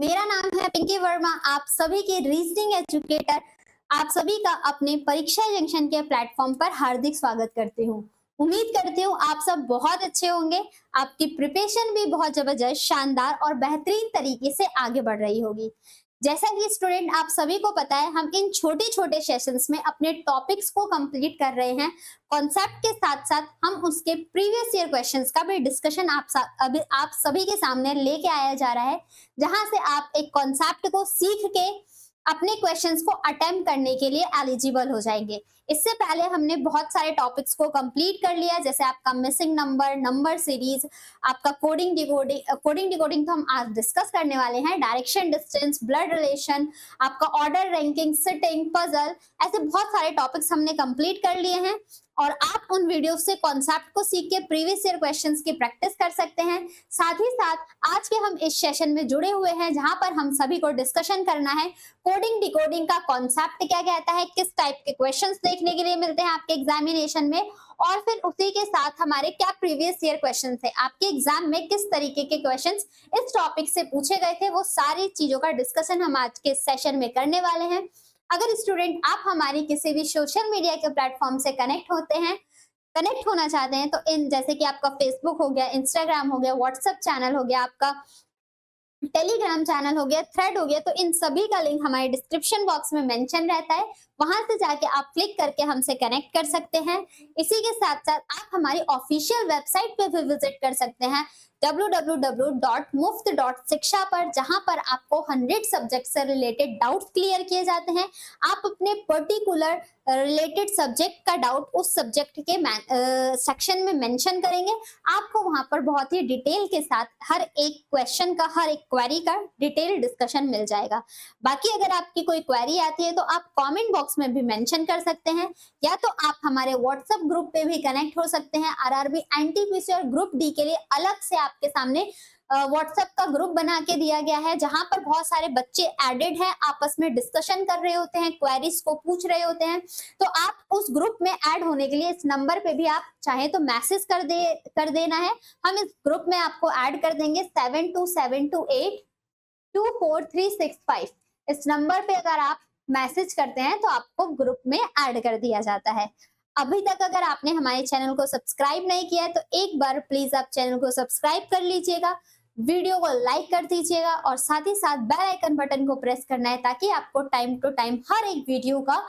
मेरा नाम है पिंकी वर्मा। आप सभी के रीजनिंग एजुकेटर, आप सभी का अपने परीक्षा जंक्शन के प्लेटफॉर्म पर हार्दिक स्वागत करती हूँ। उम्मीद करती हूँ आप सब बहुत अच्छे होंगे। आपकी प्रिपरेशन भी बहुत जबरदस्त, शानदार और बेहतरीन तरीके से आगे बढ़ रही होगी। जैसा कि स्टूडेंट आप सभी को पता है, हम इन छोटे छोटे सेशंस में अपने टॉपिक्स को कंप्लीट कर रहे हैं। कॉन्सेप्ट के साथ साथ हम उसके प्रीवियस ईयर क्वेश्चंस का भी डिस्कशन अभी आप सभी के सामने लेके आया जा रहा है, जहां से आप एक कॉन्सेप्ट को सीख के अपने क्वेश्चंस को अटेम्प्ट करने के लिए एलिजिबल हो जाएंगे। इससे पहले हमने बहुत सारे टॉपिक्स को कंप्लीट कर लिया, जैसे आपका मिसिंग नंबर, नंबर सीरीज, आपका कोडिंग डिकोडिंग तो हम आज डिस्कस करने वाले हैं, डायरेक्शन डिस्टेंस, ब्लड रिलेशन, आपका ऑर्डर रैंकिंग, सिटिंग, पजल, ऐसे बहुत सारे टॉपिक्स हमने कंप्लीट कर लिए हैं। और आप उन वीडियो से कॉन्सेप्ट को सीख के प्रीवियस ईयर क्वेश्चंस की प्रैक्टिस कर सकते हैं। साथ ही साथ आज के हम इस सेशन में जुड़े हुए हैं, जहां पर हम सभी को डिस्कशन करना है कोडिंग डिकोडिंग का कॉन्सेप्ट क्या कहता है, किस टाइप के क्वेश्चंस देखने के लिए मिलते हैं आपके एग्जामिनेशन में, और फिर उसी के साथ हमारे क्या प्रीवियस ईयर क्वेश्चंस है, आपके एग्जाम में किस तरीके के क्वेश्चंस इस टॉपिक से पूछे गए थे, वो सारी चीजों का डिस्कशन हम आज के सेशन में करने वाले हैं। अगर स्टूडेंट आप हमारी किसी भी सोशल मीडिया के प्लेटफॉर्म से कनेक्ट होना चाहते हैं, तो इन जैसे कि आपका फेसबुक हो गया, इंस्टाग्राम हो गया, व्हाट्सएप चैनल हो गया, आपका टेलीग्राम चैनल हो गया, थ्रेड हो गया, तो इन सभी का लिंक हमारे डिस्क्रिप्शन बॉक्स में मेंशन रहता है। वहां से जाके आप क्लिक करके हमसे कनेक्ट कर सकते हैं। इसी के साथ साथ आप हमारी ऑफिशियल वेबसाइट पे भी विजिट कर सकते हैं www.muft.shiksha पर, जहां पर आपको 100 सब्जेक्ट से रिलेटेड डाउट्स क्लियर किए जाते हैं। आप अपने पर्टिकुलर रिलेटेड सब्जेक्ट का डाउट उस सब्जेक्ट के सेक्शन में मेंशन करेंगे। आपको वहां पर बहुत ही डिटेल के साथ हर एक क्वेश्चन का, हर एक क्वेरी का डिटेल डिस्कशन मिल जाएगा। बाकी अगर आपकी कोई क्वेरी आती है तो आप कमेंट बॉक्स में भी मेंशन कर सकते हैं, या तो आप हमारे व्हाट्सएप ग्रुप पे भी कनेक्ट हो सकते हैं। आरआरबी एनटीपीसी और ग्रुप डी के लिए अलग से आपके सामने व्हाट्सएप का ग्रुप बना के दिया गया है, जहां पर बहुत सारे बच्चे एडेड हैं, आपस में डिस्कशन कर रहे होते हैं, क्वेरीज को पूछ रहे होते हैं। तो आप उस ग्रुप में ऐड होने के लिए इस नंबर पे भी आप चाहे तो मैसेज कर देना है। हम इस ग्रुप में आपको ऐड कर देंगे 7272824365। इस नंबर पे अगर आप मैसेज करते हैं तो आपको ग्रुप में ऐड कर दिया जाता है। अभी तक अगर आपने हमारे चैनल को सब्सक्राइब नहीं किया है तो एक बार प्लीज आप चैनल को सब्सक्राइब कर लीजिएगा, वीडियो को लाइक कर दीजिएगा, और साथ ही साथ बेल आइकन बटन को प्रेस करना है, ताकि आपको टाइम टू टाइम हर एक वीडियो का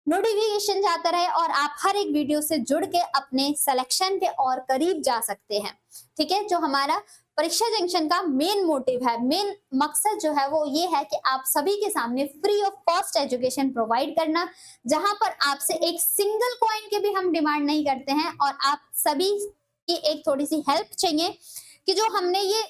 नोटिफिकेशन जाता रहे और आप हर एक वीडियो से जुड़ के अपने सिलेक्शन के और करीब जा सकते हैं। ठीक है, जो हमारा परीक्षा जंक्शन का मेन मोटिव है, मेन मकसद जो है वो ये है कि आप सभी के सामने free of cost education provide करना, जहां पर आपसे एक सिंगल कॉइन के भी हम डिमांड नहीं करते हैं, और आप सभी की एक थोड़ी सी हेल्प चाहिए कि जो हमने ये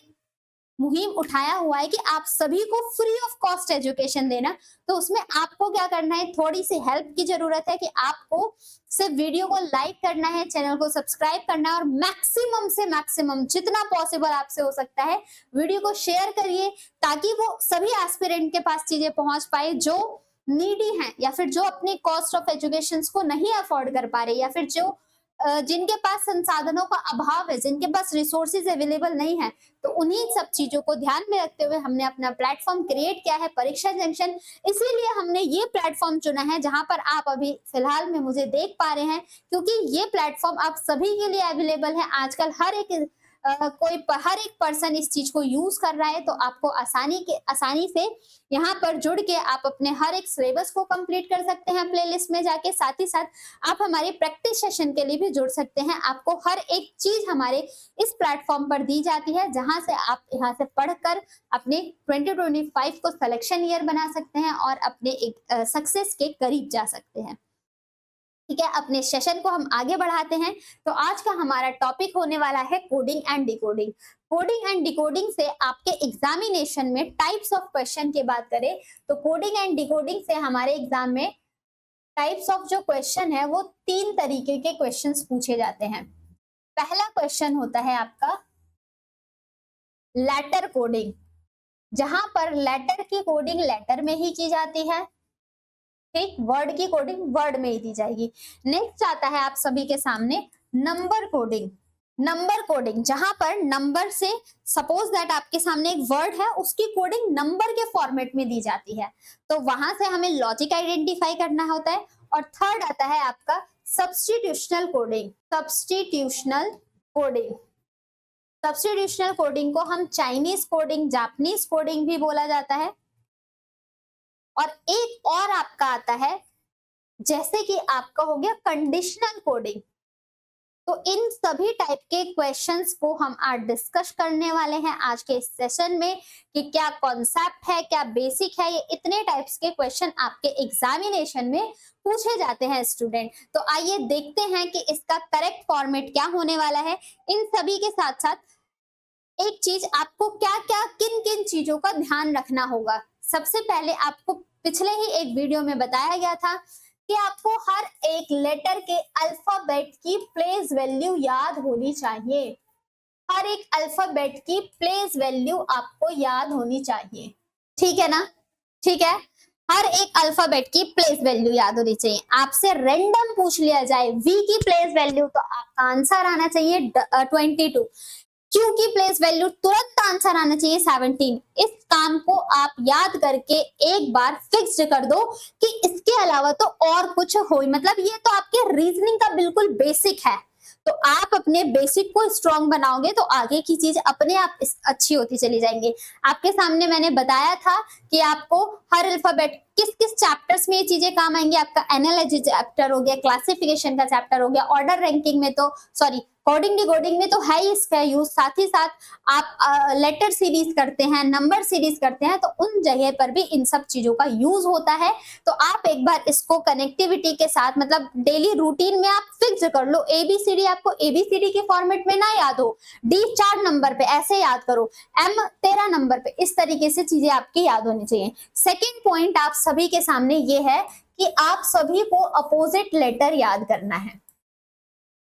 मुहिम उठाया हुआ है कि आप सभी को फ्री ऑफ कॉस्ट एजुकेशन देना, तो उसमें आपको क्या करना है, थोड़ी सी हेल्प की जरूरत है कि आपको सिर्फ वीडियो को लाइक करना है, चैनल को सब्सक्राइब करना है, और मैक्सिमम से मैक्सिमम जितना पॉसिबल आपसे हो सकता है वीडियो को शेयर करिए, ताकि वो सभी एस्पिरेंट के पास चीजें पहुंच पाए जो नीडी हैं, या फिर जो अपने कॉस्ट ऑफ एजुकेशन को नहीं अफोर्ड कर पा रहे, या फिर जो जिनके पास संसाधनों का अभाव है, जिनके पास रिसोर्सेज अवेलेबल नहीं है। तो उन्हीं सब चीजों को ध्यान में रखते हुए हमने अपना प्लेटफॉर्म क्रिएट किया है, परीक्षा जंक्शन। इसीलिए हमने ये प्लेटफॉर्म चुना है जहां पर आप अभी फिलहाल में मुझे देख पा रहे हैं, क्योंकि ये प्लेटफॉर्म आप सभी के लिए अवेलेबल है। आजकल हर एक पर्सन इस चीज को यूज कर रहा है, तो आपको आसानी से यहाँ पर जुड़ के आप अपने हर एक सिलेबस को कंप्लीट कर सकते हैं प्लेलिस्ट में जाके। साथ ही साथ आप हमारे प्रैक्टिस सेशन के लिए भी जुड़ सकते हैं। आपको हर एक चीज हमारे इस प्लेटफॉर्म पर दी जाती है, जहां से आप यहाँ से पढ़कर अपने 2025 को सिलेक्शन ईयर बना सकते हैं और अपने एक सक्सेस के करीब जा सकते हैं। ठीक है, अपने सेशन को हम आगे बढ़ाते हैं। तो आज का हमारा टॉपिक होने वाला है coding and decoding. Coding and decoding से आपके एग्जामिनेशन में टाइप्स ऑफ क्वेश्चन की बात करें तो कोडिंग एंड डिकोडिंग से हमारे एग्जाम में टाइप्स ऑफ जो क्वेश्चन है वो 3 तरीके के क्वेश्चंस पूछे जाते हैं। पहला क्वेश्चन होता है आपका लेटर कोडिंग, जहां पर लेटर की कोडिंग लेटर में ही की जाती है, ठीक, वर्ड की कोडिंग वर्ड में ही दी जाएगी। नेक्स्ट आता है आप सभी के सामने नंबर कोडिंग, नंबर कोडिंग, जहां पर नंबर से सपोज दैट आपके सामने एक वर्ड है, उसकी कोडिंग नंबर के फॉर्मेट में दी जाती है, तो वहां से हमें लॉजिक आइडेंटिफाई करना होता है। और थर्ड आता है आपका सब्स्टिट्यूशनल कोडिंग। सब्स्टिट्यूशनल कोडिंग, सब्स्टिट्यूशनल कोडिंग को हम चाइनीज कोडिंग, जापानीज कोडिंग भी बोला जाता है। और एक और आपका आता है, जैसे कि आपका हो गया कंडीशनल कोडिंग। तो इन सभी टाइप के क्वेश्चंस को हम आज डिस्कस करने वाले हैं आज के इस सेशन में, कि क्या कॉन्सेप्ट है, क्या बेसिक है। ये इतने टाइप्स के क्वेश्चन आपके एग्जामिनेशन में पूछे जाते हैं स्टूडेंट। तो आइए देखते हैं कि इसका करेक्ट फॉर्मेट क्या होने वाला है। इन सभी के साथ साथ एक चीज, आपको क्या क्या किन किन चीजों का ध्यान रखना होगा। सबसे पहले आपको पिछले ही एक वीडियो में बताया गया था कि आपको हर एक लेटर के अल्फाबेट की प्लेस वैल्यू याद होनी चाहिए। हर एक अल्फाबेट की प्लेस वैल्यू आपको याद होनी चाहिए, ठीक है ना? ठीक है, हर एक अल्फाबेट की प्लेस वैल्यू याद होनी चाहिए। आपसे रैंडम पूछ लिया जाए वी की प्लेस वैल्यू, तो आपका आंसर आना चाहिए 22। क्यू की प्लेस वैल्यू तुरंत आंसर आना चाहिए 17। इस काम को आप याद करके एक बार फिक्स्ड कर दो कि इसके अलावा तो और कुछ हो, मतलब ये तो आपके रीजनिंग का बिल्कुल बेसिक है। तो आप अपने बेसिक को स्ट्रॉन्ग बनाओगे तो आगे की चीज अपने आप अच्छी होती चली जाएंगी। आपके सामने मैंने बताया था कि आपको हर अल्फाबेट किस किस चैप्टर्स में ये चीजें काम आएंगी। आपका एनालॉजी चैप्टर हो गया, क्लासिफिकेशन का चैप्टर हो गया, ऑर्डर रैंकिंग में तो सॉरी कोडिंग डिकोडिंग में तो है ही इसका यूज। साथ ही साथ आप लेटर सीरीज करते हैं, नंबर सीरीज करते हैं, तो उन जगह पर भी इन सब चीजों का यूज होता है। तो आप एक बार इसको कनेक्टिविटी के साथ, मतलब डेली रूटीन में आप फिक्स कर लो। एबीसीडी आपको एबीसीडी के फॉर्मेट में ना याद हो, डी 4 नंबर पे ऐसे याद करो, एम 13 नंबर पे, इस तरीके से चीजें आपकी याद होनी चाहिए। सेकेंड पॉइंट आप सभी के सामने ये है कि आप सभी को अपोजिट लेटर याद करना है।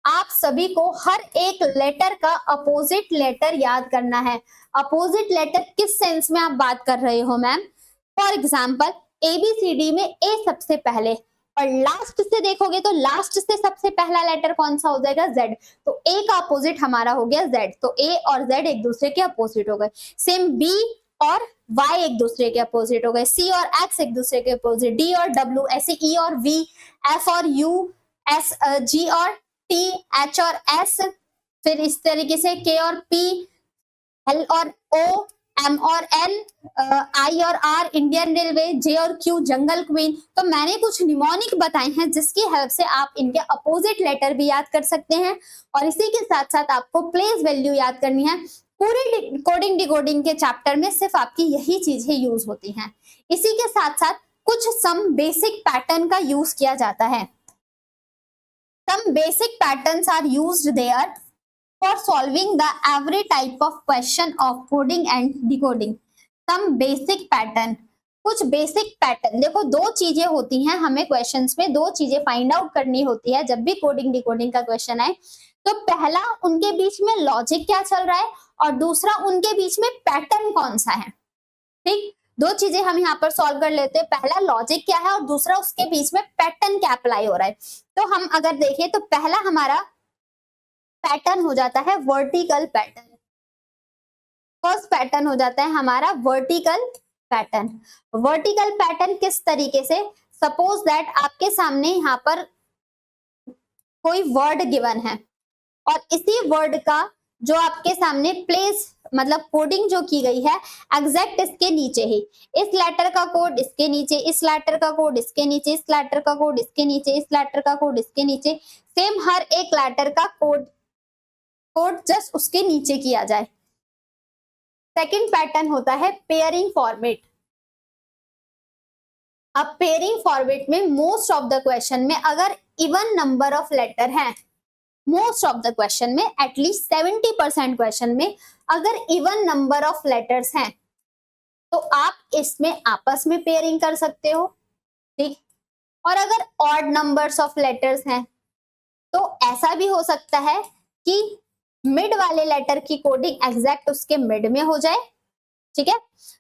आप सभी को हर एक लेटर का अपोजिट लेटर याद करना है। अपोजिट लेटर किस सेंस में आप बात कर रहे हो मैम? फॉर एग्जाम्पल एबीसीडी में ए सबसे पहले, और लास्ट से देखोगे तो लास्ट से सबसे पहला लेटर कौन सा हो जाएगा? जेड। तो ए का अपोजिट हमारा हो गया जेड, तो ए और जेड एक दूसरे के अपोजिट हो गए। सेम बी और वाई एक दूसरे के अपोजिट हो गए, सी और एक्स एक दूसरे के अपोजिट, डी और डब्ल्यू, ऐसे ई और वी, एफ और यू, एस जी और टी, एच और एस, फिर इस तरीके से के और पी, एल और ओ, एम और एन, आई और आर, इंडियन रेलवे, जे और क्यू, जंगल क्वीन। तो मैंने कुछ निमोनिक बताए हैं जिसकी हेल्प से आप इनके अपोजिट लेटर भी याद कर सकते हैं। और इसी के साथ साथ आपको प्लेस वैल्यू याद करनी है। पूरे कोडिंग डिकोडिंग के चैप्टर में सिर्फ आपकी यही चीजें यूज होती हैं। इसी के साथ साथ कुछ सम बेसिक पैटर्न का यूज किया जाता है। Some basic patterns are used there for solving the every type of question of coding and decoding. Some basic pattern, कुछ बेसिक पैटर्न। देखो दो चीजें होती हैं, हमें क्वेश्चंस में दो चीजें फाइंड आउट करनी होती है जब भी कोडिंग डिकोडिंग का क्वेश्चन आए। तो पहला, उनके बीच में लॉजिक क्या चल रहा है, और दूसरा उनके बीच में पैटर्न कौन सा है। ठीक, दो चीजें हम यहाँ पर सॉल्व कर लेते हैं। पहला लॉजिक क्या है और दूसरा उसके बीच में पैटर्न क्या अप्लाई हो रहा है। तो हम अगर देखें तो पहला हमारा पैटर्न हो जाता है वर्टिकल पैटर्न। फर्स्ट पैटर्न हो जाता है हमारा वर्टिकल पैटर्न। वर्टिकल पैटर्न किस तरीके से, सपोज दैट आपके सामने यहाँ पर कोई वर्ड गिवन है और इसी वर्ड का जो आपके सामने प्लेस, मतलब कोडिंग जो की गई है एग्जैक्ट इसके नीचे ही, इस लेटर का कोड इसके नीचे, इस लेटर का कोड इसके नीचे, इस लेटर का कोड इसके नीचे, इस लेटर का कोड इसके नीचे, सेम हर एक लेटर का कोड जस्ट उसके नीचे किया जाए। सेकंड पैटर्न होता है पेयरिंग फॉर्मेट। अब पेयरिंग फॉर्मेट में मोस्ट ऑफ द क्वेश्चन में अगर इवन नंबर ऑफ लेटर हैं, मोस्ट ऑफ द क्वेश्चन में एटलीस्ट 70% क्वेश्चन में अगर इवन नंबर ऑफ लेटर्स हैं तो आप इसमें आपस में पेयरिंग कर सकते हो। ठीक, और अगर ऑड नंबर्स ऑफ लेटर्स हैं तो ऐसा भी हो सकता है कि मिड वाले लेटर की कोडिंग एग्जैक्ट उसके मिड में हो जाए। ठीक है,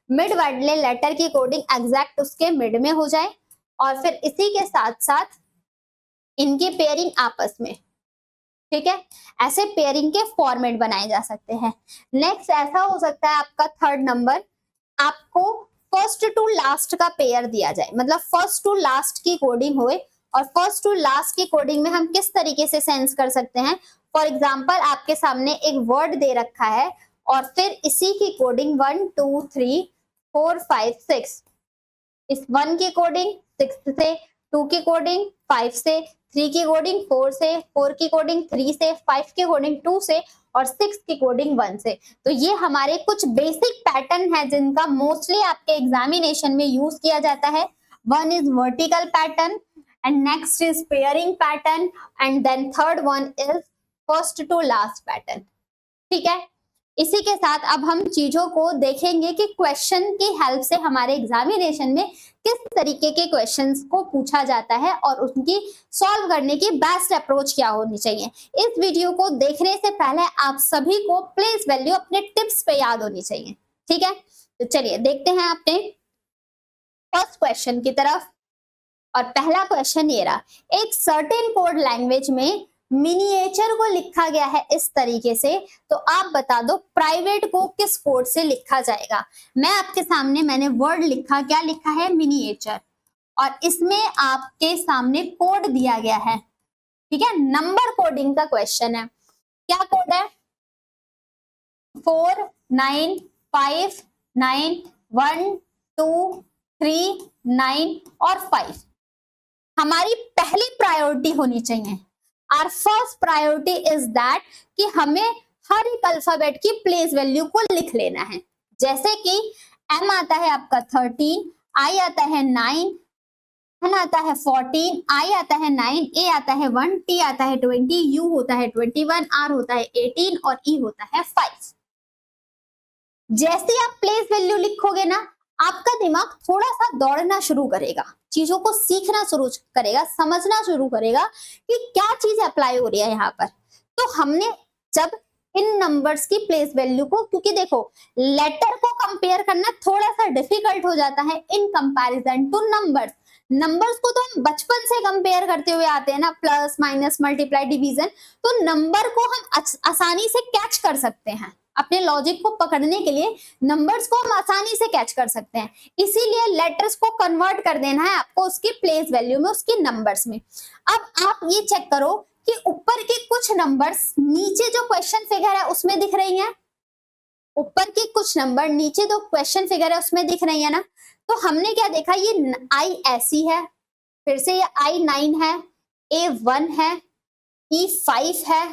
मिड वाले लेटर की कोडिंग एग्जैक्ट उसके मिड में हो जाए, और फिर इसी के साथ साथ इनकी पेयरिंग आपस में। ठीक है, ऐसे पेयरिंग के फॉर्मेट बनाए जा सकते हैं। नेक्स्ट ऐसा हो सकता है आपका थर्ड नंबर, आपको फर्स्ट टू लास्ट का पेयर दिया जाए, मतलब फर्स्ट टू लास्ट की कोडिंग होए, और फर्स्ट टू लास्ट की कोडिंग में हम किस तरीके से सेंस कर सकते हैं। फॉर एग्जाम्पल आपके सामने एक वर्ड दे रखा है और फिर इसी की कोडिंग 1 2 3 4 5 6, इस 1 की कोडिंग 6 से, 2 की कोडिंग 5 से, 3 की कोडिंग 4 से, 4 की कोडिंग 3 से, 5 की कोडिंग 2 से और 6 की कोडिंग 1 से। तो ये हमारे कुछ बेसिक पैटर्न है जिनका मोस्टली आपके एग्जामिनेशन में यूज किया जाता है। One is vertical pattern and next is pairing pattern and then third one is first to last pattern. ठीक है, इसी के साथ अब हम चीजों को देखेंगे कि क्वेश्चन की हेल्प से हमारे एग्जामिनेशन में किस तरीके के क्वेश्चंस को पूछा जाता है और उनकी सॉल्व करने की बेस्ट अप्रोच क्या होनी चाहिए। इस वीडियो को देखने से पहले आप सभी को प्लेस वैल्यू अपने टिप्स पे याद होनी चाहिए। ठीक है, तो चलिए देखते हैं अपने फर्स्ट क्वेश्चन की तरफ। और पहला क्वेश्चन ये रहा, एक सर्टेन कोड लैंग्वेज में मिनिएचर को लिखा गया है इस तरीके से, तो आप बता दो प्राइवेट को किस कोड से लिखा जाएगा। मैं आपके सामने मैंने वर्ड लिखा, क्या लिखा है, मिनिएचर, और इसमें आपके सामने कोड दिया गया है। ठीक है, नंबर कोडिंग का क्वेश्चन है। क्या कोड है, 4 9 5 9 1 2 3 9 और 5। हमारी पहली प्रायोरिटी होनी चाहिए, our first priority is that कि हमें हर एक अल्फाबेट की प्लेस वैल्यू को लिख लेना है। जैसे कि M आता है आपका 13, I आता है 9, N आता है 14, I आता है 9, A आता है 1, T आता है 20, U होता है 21, R होता है 18 और E होता है 5। जैसे आप प्लेस वैल्यू लिखोगे ना, आपका दिमाग थोड़ा सा दौड़ना शुरू करेगा, चीजों को सीखना शुरू करेगा, समझना शुरू करेगा कि क्या चीज अप्लाई हो रही है यहाँ पर। तो हमने जब इन नंबर्स की प्लेस वैल्यू को, क्योंकि देखो लेटर को कंपेयर करना थोड़ा सा डिफिकल्ट हो जाता है in comparison two numbers. Numbers को तो हम बचपन से कंपेयर करते हुए आते हैं ना, प्लस माइनस मल्टीप्लाई डिवीजन, तो नंबर को हम आसानी से कैच कर सकते हैं। अपने लॉजिक को पकड़ने के लिए नंबर्स को हम आसानी से कैच कर सकते हैं, इसीलिए लेटर्स को कन्वर्ट कर देना है आपको उसकी प्लेस वैल्यू में, उसकी नंबर्स में। अब आप ये चेक करो कि ऊपर के कुछ नंबर्स नीचे जो क्वेश्चन फिगर है उसमें दिख रही हैं, ऊपर के कुछ नंबर नीचे जो क्वेश्चन फिगर है उसमें दिख रही है ना। तो हमने क्या देखा, ये I ऐसी है, फिर से ये I 9 है, A 1 है, E 5 है,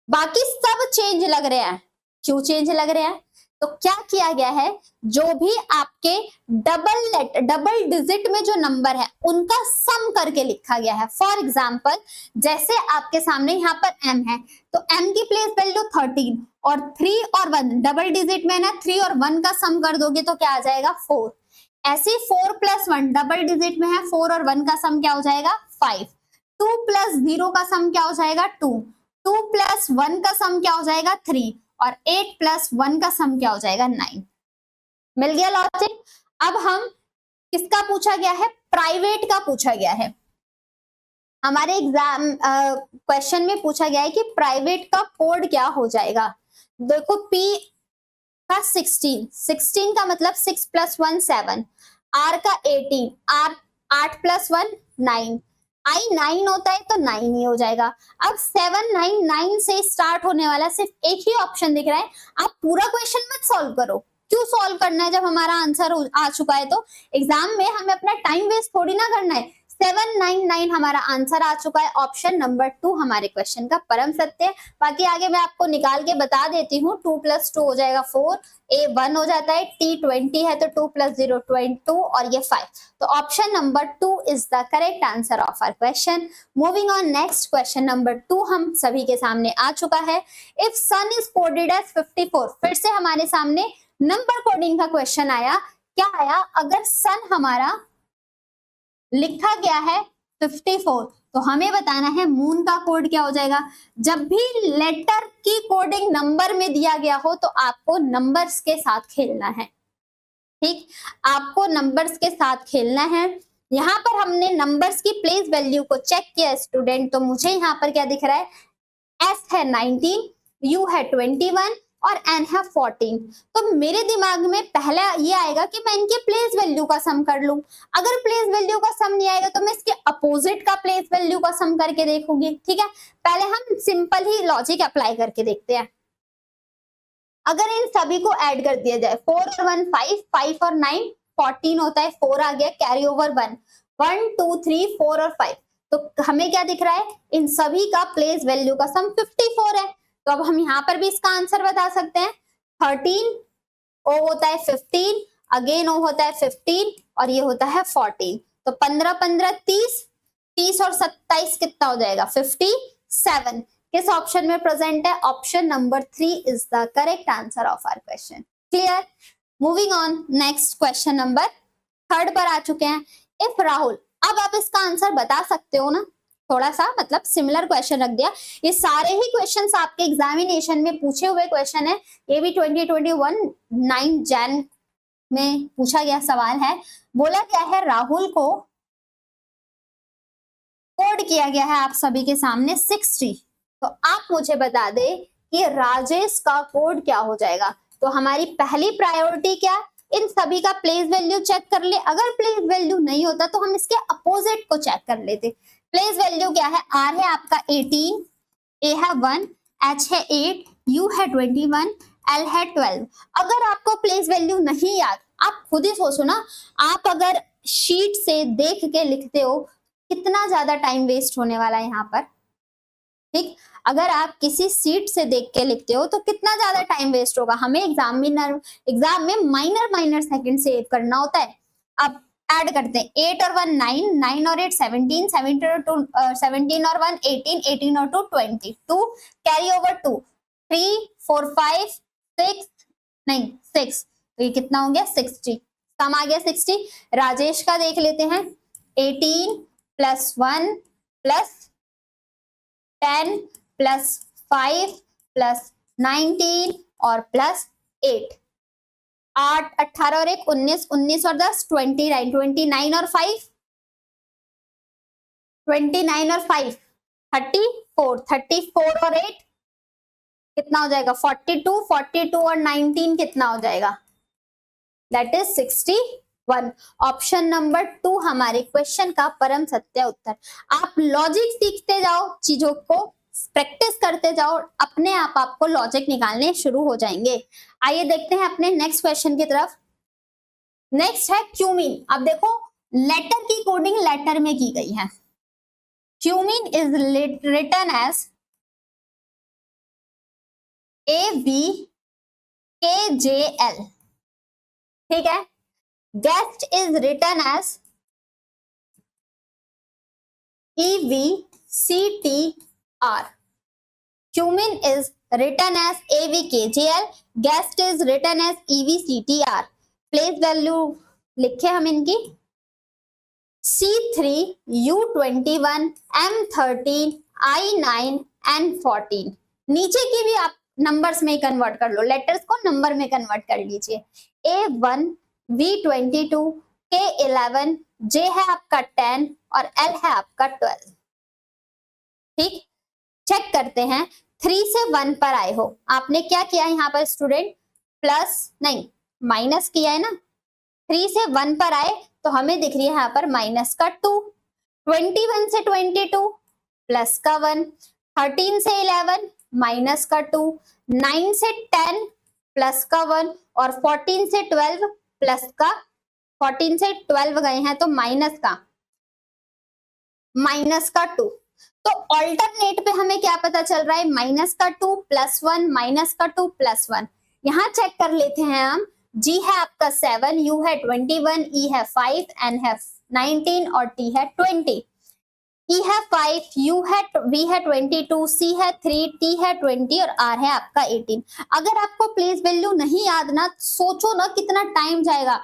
बाकी सब चेंज लग रहे हैं। क्यों चेंज लग रहे हैं, तो क्या किया गया है, जो भी आपके डबल डिजिट में जो नंबर है उनका सम करके लिखा गया है। फॉर एग्जाम्पल जैसे आपके सामने यहाँ पर M है, तो M की प्लेस वैल्यू 13 और 3 और 1 डबल डिजिट में ना, 3 और 1 का सम कर दोगे तो क्या आ जाएगा, 4। ऐसे 4 + 1 डबल डिजिट में है, 4 और 1 का सम क्या हो जाएगा, 5। 2 + 0 का सम क्या हो जाएगा, 2। 2 + 1 का सम क्या हो जाएगा, 3 और 8 + 1 का सम क्या हो जाएगा, 9। मिल गया लॉजिक। अब हम किसका पूछा गया है, प्राइवेट का पूछा गया है। हमारे एग्जाम क्वेश्चन में पूछा गया है कि प्राइवेट का कोड क्या हो जाएगा। देखो P का 16 का मतलब 6 + 1 7, R का 18, R 8 + 1 9, I 9 होता है तो 9 ही हो जाएगा। अब 7 9 9 से स्टार्ट होने वाला सिर्फ एक ही ऑप्शन दिख रहा है। आप पूरा क्वेश्चन मत सॉल्व करो, क्यों सॉल्व करना है जब हमारा आंसर आ चुका है। तो एग्जाम में हमें अपना टाइम वेस्ट थोड़ी ना करना है। 799 हमारा आंसर आ चुका है, ऑप्शन नंबर 2 हमारे क्वेश्चन का परम सत्य है। बाकी आगे मैं आपको निकाल के बता देती हूँ। 2 + 2 हो जाएगा 4, A 1 हो जाता है, T 20 है तो 2 + 0 22 और ये 5। तो option number 2 is the correct answer of our question. Moving on next question number 2 हम सभी के सामने आ चुका है। If son is coded as 54, फिर से हमारे सामने नंबर कोडिंग का क्वेश्चन आया। क्या आया, अगर सन हमारा लिखा गया है 54, तो हमें बताना है मून का कोड क्या हो जाएगा। जब भी लेटर की कोडिंग नंबर में दिया गया हो तो आपको नंबर्स के साथ खेलना है। ठीक, आपको नंबर्स के साथ खेलना है। यहाँ पर हमने नंबर्स की प्लेस वैल्यू को चेक किया स्टूडेंट, तो मुझे यहाँ पर क्या दिख रहा है, S है 19, U है 21 और N है 14। तो मेरे दिमाग में पहला ये आएगा कि मैं इनके प्लेस वैल्यू का सम कर लूं। अगर प्लेस वैल्यू का सम नहीं आएगा तो मैं इसके अपोजिट का प्लेस वैल्यू का सम करके देखूंगी। ठीक है, पहले हम सिंपल ही लॉजिक अप्लाई करके देखते हैं। अगर इन सभी को ऐड कर दिया जाए, 4 और 1 5, 5 और 9 14 होता है, 4 आ गया, कैरी ओवर 1, 1 2 3 4 और 5। तो हमें क्या दिख रहा है, इन सभी का प्लेस वैल्यू का सम 54 है। तो अब हम यहाँ पर भी इसका आंसर बता सकते हैं। 13 ओ होता है 15, अगेन ओ होता है 15 और ये होता है 14। तो 15 15 30, 30 और 27 कितना हो जाएगा, 57। किस ऑप्शन में प्रेजेंट है, option number 3 is the correct answer of our question. Clear, moving on, next question number 3 पर आ चुके हैं। इफ राहुल, अब आप इसका आंसर बता सकते हो ना, थोड़ा सा मतलब सिमिलर क्वेश्चन रख दिया। ये सारे ही क्वेश्चंस आपके एग्जामिनेशन में पूछे हुए क्वेश्चन है, ये भी 2021 9 जैन में पूछा गया सवाल है। बोला क्या है, राहुल को कोड किया गया है आप सभी के सामने 60। तो आप मुझे बता दे कि राजेश का कोड क्या हो जाएगा। तो हमारी पहली प्रायोरिटी क्या, इन सभी का प्लेस वैल्यू चेक कर ले। अगर प्लेस वैल्यू नहीं होता तो हम इसके अपोजिट को चेक कर लेते। प्लेस वैल्यू क्या है, आर है आपका 18, ए है 1, एच है 8, यू है 21, एल है 12। अगर आपको प्लेस वैल्यू नहीं याद, आप खुद ही सोचो ना, आप अगर शीट से देख के लिखते हो कितना ज्यादा टाइम वेस्ट होने वाला है यहाँ पर। ठीक, अगर आप किसी सीट से देख के लिखते हो तो कितना ज्यादा टाइम वेस्ट होगा। हमें एग्जाम में माइनर सेकंड सेव करना होता है। अब ऐड करते हैं, 8 और 1 9, 9 और 8 17, 17 और 2 17 और 1 18, 18 और 2 22, कैरी ओवर 2 3 4 5 6 नहीं 6, तो ये कितना हो गया 60, सम आ गया 60। राजेश का देख लेते हैं, 18 प्लस 1 प्लस 10 प्लस 5 प्लस 19 और प्लस 8, 8 18 और 1 19, 19 और 10 29, 29 और 5 29 और 5 34, 34 और 8 कितना हो जाएगा 42, 42 और 19 कितना हो जाएगा, दैट इज 61। ऑप्शन नंबर 2 हमारे क्वेश्चन का परम सत्य उत्तर। आप लॉजिक सीखते जाओ, चीजों को प्रैक्टिस करते जाओ, अपने आप आपको लॉजिक निकालने शुरू हो जाएंगे। आइए देखते हैं अपने नेक्स्ट क्वेश्चन की तरफ। नेक्स्ट है क्यूमीन। अब देखो, लेटर की कोडिंग लेटर में की गई है। Cumin is written as AVKJL, ठीक है। Guest is written as EVCTR. Cumin is written as AVKJL. Guest is written as EVCTR. Place value लिखे हम इनकी C3, U21, M13, I9, N14। नीचे की भी आप नंबर्स में कन्वर्ट कर लो, लेटर्स को नंबर में कन्वर्ट कर लीजिए। A1, V22, K11, J है आपका 10 और L है आपका 12। ठीक, चेक करते हैं 3 से 1 पर आए हो, आपने क्या किया यहाँ पर स्टूडेंट, प्लस नहीं माइनस किया है ना। 3 से 1 पर आए तो हमें दिख रही है यहाँ पर माइनस का 2, 21 से 22 प्लस का 1, 13 से 11 माइनस का 2, 9 से 10 प्लस का 1 और 14 से 12 प्लस का, 14 से 12 गए हैं तो माइनस का 2। तो ऑल्टरनेट पे हमें क्या पता चल रहा है, माइनस का 2 प्लस 1, माइनस का 2 प्लस 1। यहाँ चेक कर लेते हैं हम, G है आपका 7, U है 21, E है 5, N है 19 और T है 20। E है 5, V है 22, C है 3, T है 20 और R है आपका 18। अगर आपको प्लेस वैल्यू नहीं याद ना, सोचो ना कितना टाइम जाएगा।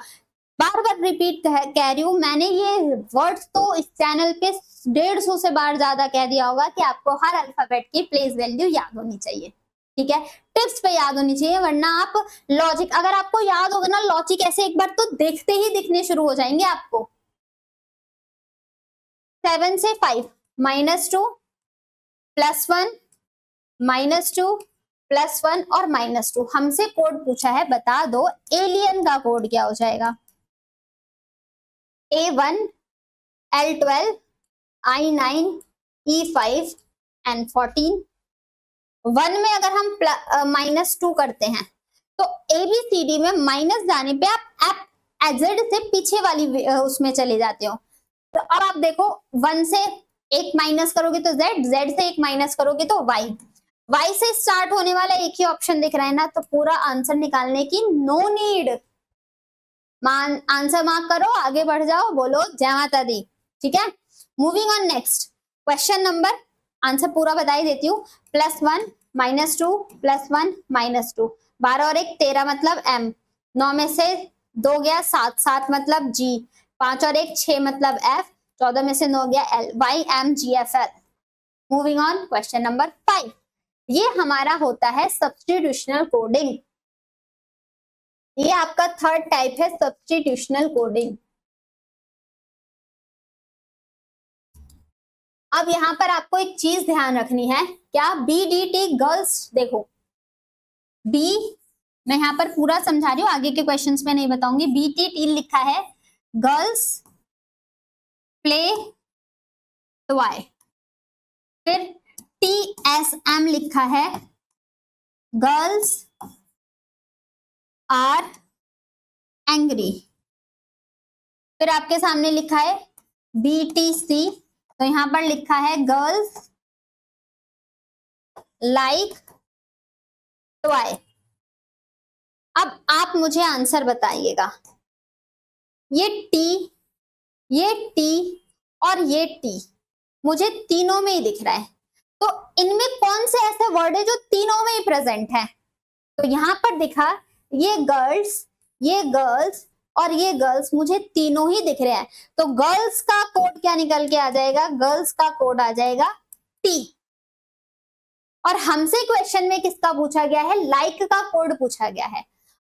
बार बार रिपीट कह रही हूँ, मैंने ये वर्ड्स तो इस चैनल पे 150 से बार ज्यादा कह दिया होगा कि आपको हर अल्फाबेट की प्लेस वैल्यू याद होनी चाहिए। ठीक है, टिप्स पे याद होनी चाहिए, वरना आप लॉजिक, अगर आपको याद होगा ना लॉजिक ऐसे एक बार तो देखते ही दिखने शुरू हो जाएंगे आपको। 7 से 5 -2 +1 -2 +1 और -2। हमसे कोड पूछा है, बता दो एलियन का कोड क्या हो जाएगा। A1 L12 I9 E5 N14। 1 में अगर हम -2 करते हैं तो ABCD में माइनस जाने पे आप Z से पीछे वाली उसमें चले जाते हो। तो अब आप देखो 1 से 1 माइनस करोगे तो Z, Z से 1 माइनस करोगे तो Y से स्टार्ट होने वाला एक ही ऑप्शन दिख रहा है ना, तो पूरा आंसर निकालने की नो नीड। आंसर मार्क करो, आगे बढ़ जाओ, बोलो जय माता दी। ठीक है, moving on next question number, answer पूरा बता ही देती हूँ। +1 -2 +1 -2, 12 और 1 13 मतलब M, 9 में से 2 गया 7, 7 मतलब G, 5 और 1 6 मतलब F, 14 में से 9 गया L, YMGFL। Moving on question number 5, ये हमारा होता है सब्स्टिट्यूशनल कोडिंग। ये आपका थर्ड टाइप है सब्स्टिट्यूशनल कोडिंग। अब यहां पर आपको एक चीज ध्यान रखनी है, क्या BDT गर्ल्स, देखो बी, मैं यहां पर पूरा समझा रही हूँ, आगे के क्वेश्चंस में नहीं बताऊंगी। BTT लिखा है गर्ल्स प्ले टॉय, फिर TSM लिखा है गर्ल्स आर एंग्री, फिर आपके सामने लिखा है BTC, तो यहां पर लिखा है गर्ल्स लाइक टॉय। अब आप मुझे आंसर बताइएगा, ये टी और ये टी मुझे तीनों में ही दिख रहा है, तो इनमें कौन से ऐसे वर्ड है जो तीनों में ही प्रेजेंट है। तो यहां पर दिखा ये गर्ल्स और ये गर्ल्स मुझे तीनों ही दिख रहे हैं, तो गर्ल्स का कोड क्या निकल के आ जाएगा, गर्ल्स का कोड आ जाएगा टी। और हमसे क्वेश्चन में किसका पूछा गया है, लाइक का कोड पूछा गया है।